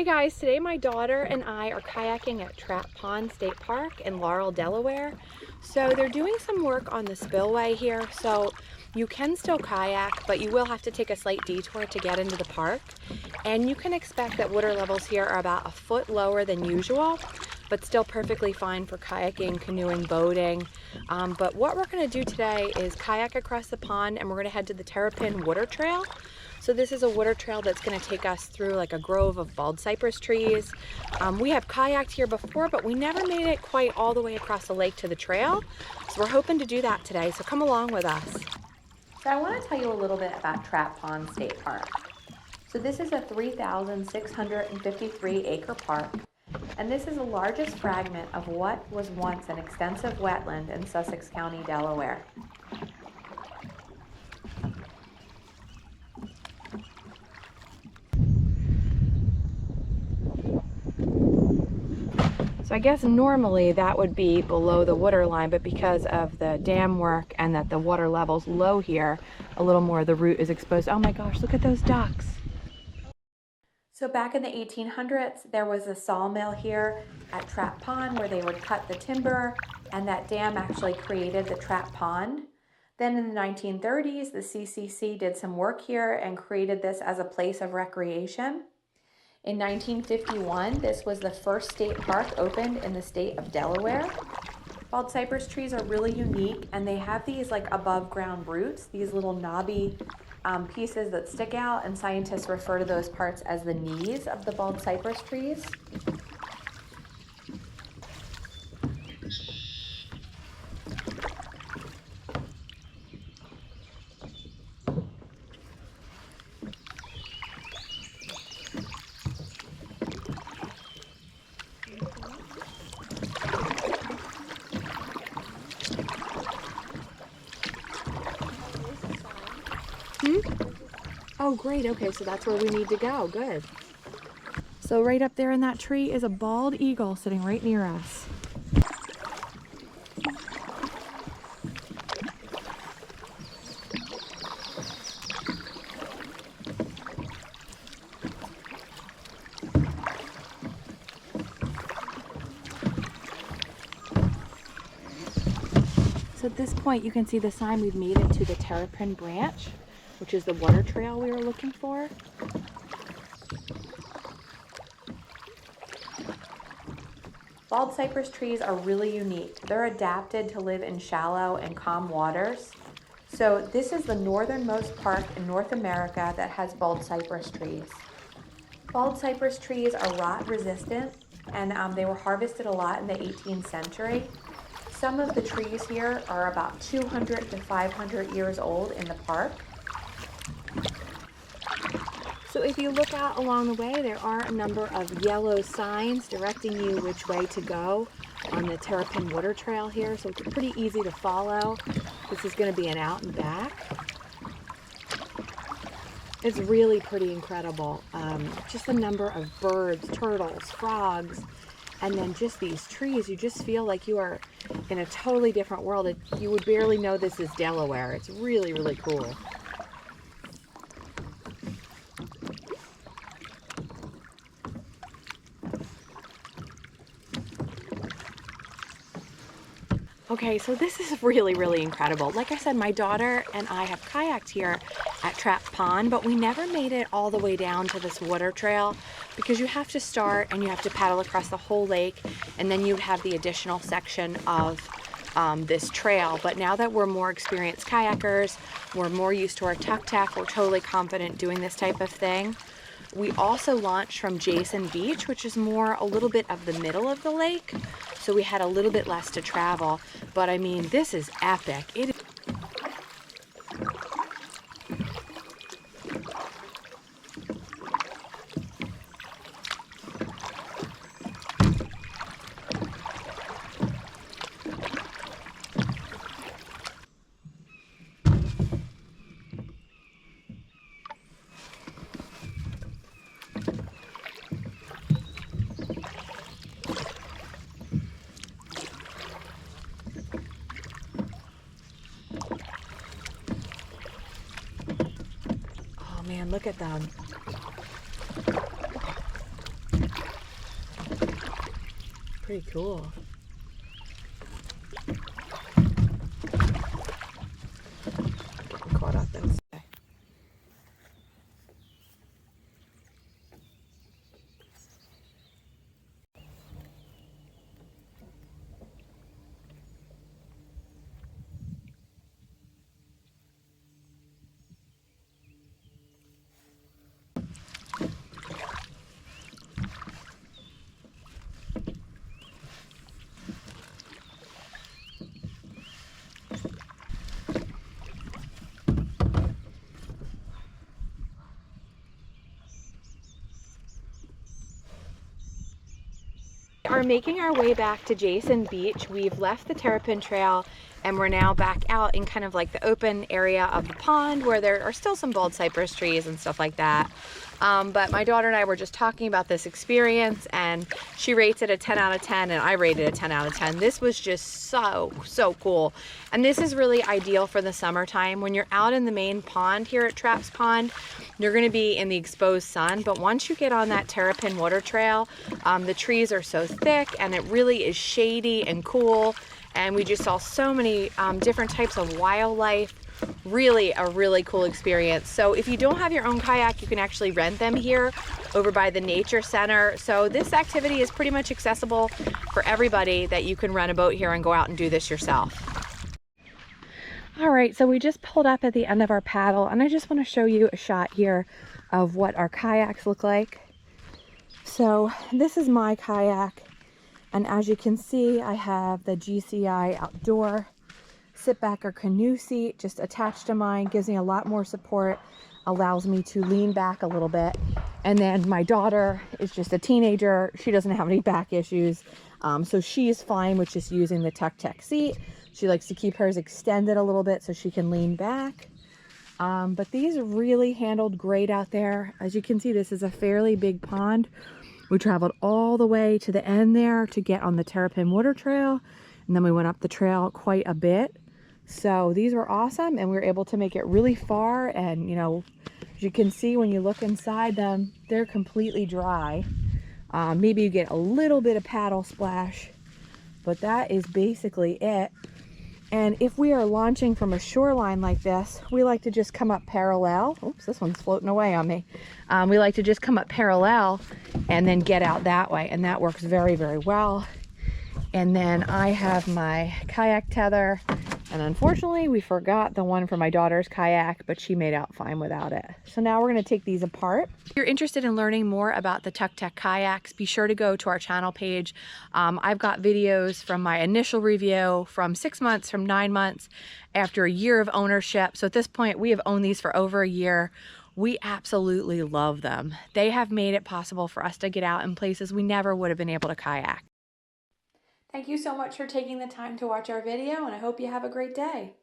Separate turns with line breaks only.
Hey guys, today my daughter and I are kayaking at Terrapin State Park in Laurel, Delaware. So they're doing some work on the spillway here, so you can still kayak, but you will have to take a slight detour to get into the park. And you can expect that water levels here are about a foot lower than usual, but still perfectly fine for kayaking, canoeing, boating. But what we're gonna do today is kayak across the pond, and we're gonna head to the Terrapin Water Trail. So this is a water trail that's going to take us through like a grove of bald cypress trees. We have kayaked here before, but we never made it quite all the way across the lake to the trail. So we're hoping to do that today, so come along with us. So I want to tell you a little bit about Terrapin State Park. So this is a 3,653 acre park, and this is the largest fragment of what was once an extensive wetland in Sussex County, Delaware. So I guess normally that would be below the water line, but because of the dam work and that the water level's low here, a little more of the root is exposed. Oh my gosh, look at those ducks. So back in the 1800s, there was a sawmill here at Trap Pond where they would cut the timber, and that dam actually created the Trap Pond. Then in the 1930s, the CCC did some work here and created this as a place of recreation. In 1951, this was the first state park opened in the state of Delaware. Bald cypress trees are really unique, and they have these like above ground roots, these little knobby pieces that stick out, and scientists refer to those parts as the knees of the bald cypress trees. Oh, great. Okay, so that's where we need to go. Good. So right up there in that tree is a bald eagle sitting right near us. So at this point, you can see the sign. We've made it to the Terrapin Branch, which is the water trail we were looking for. Bald cypress trees are really unique. They're adapted to live in shallow and calm waters. So this is the northernmost park in North America that has bald cypress trees. Bald cypress trees are rot resistant, and they were harvested a lot in the 18th century. Some of the trees here are about 200 to 500 years old in the park. So if you look out along the way, there are a number of yellow signs directing you which way to go on the Terrapin Water Trail here, so it's pretty easy to follow. This is going to be an out and back. It's really pretty incredible. Just the number of birds, turtles, frogs, and then just these trees. You just feel like you are in a totally different world. You would barely know this is Delaware. It's really, really cool. Okay, so this is really, really incredible. Like I said, my daughter and I have kayaked here at Trap Pond, but we never made it all the way down to this water trail because you have to start and you have to paddle across the whole lake, and then you have the additional section of this trail. But now that we're more experienced kayakers, we're more used to our Tucktec, we're totally confident doing this type of thing. We also launched from Jason Beach, which is more a little bit of the middle of the lake, so we had a little bit less to travel. But I mean, this is epic. Oh man, look at them. Pretty cool. Getting caught up in. Are making our way back to Jason Beach. We've left the Terrapin Trail and we're now back out in kind of like the open area of the pond where there are still some bald cypress trees and stuff like that. But my daughter and I were just talking about this experience and she rates it a 10 out of 10 and I rated it a 10 out of 10. This was just so cool. And this is really ideal for the summertime. When you're out in the main pond here at Traps Pond, you're gonna be in the exposed sun, but once you get on that Terrapin water trail, the trees are so thick and it really is shady and cool. And we just saw so many different types of wildlife. Really a really cool experience. So if you don't have your own kayak, you can actually rent them here over by the nature center. So this activity is pretty much accessible for everybody, that you can rent a boat here and go out and do this yourself. All right, so we just pulled up at the end of our paddle and I just want to show you a shot here of what our kayaks look like. So this is my kayak, and as you can see, I have the GCI outdoor sit back or canoe seat just attached to mine. Gives me a lot more support, allows me to lean back a little bit. And then my daughter is just a teenager. She doesn't have any back issues, so she's fine with just using the Tucktec seat. She likes to keep hers extended a little bit so she can lean back. But these really handled great out there. As you can see, this is a fairly big pond. We traveled all the way to the end there to get on the Terrapin Water Trail, and then we went up the trail quite a bit. So these were awesome, and we were able to make it really far. And you know, as you can see when you look inside them, they're completely dry. Maybe you get a little bit of paddle splash, but that is basically it. And if we are launching from a shoreline like this, we like to just come up parallel. Oops, this one's floating away on me. We like to just come up parallel and then get out that way, and that works very well. And then I have my kayak tether, and unfortunately we forgot the one for my daughter's kayak, but she made out fine without it. So now we're going to take these apart. If you're interested in learning more about the Tucktec kayaks, be sure to go to our channel page. I've got videos from my initial review, from 6 months, from 9 months, after a year of ownership. So at this point we have owned these for over a year. We absolutely love them. They have made it possible for us to get out in places we never would have been able to kayak. Thank you so much for taking the time to watch our video, and I hope you have a great day.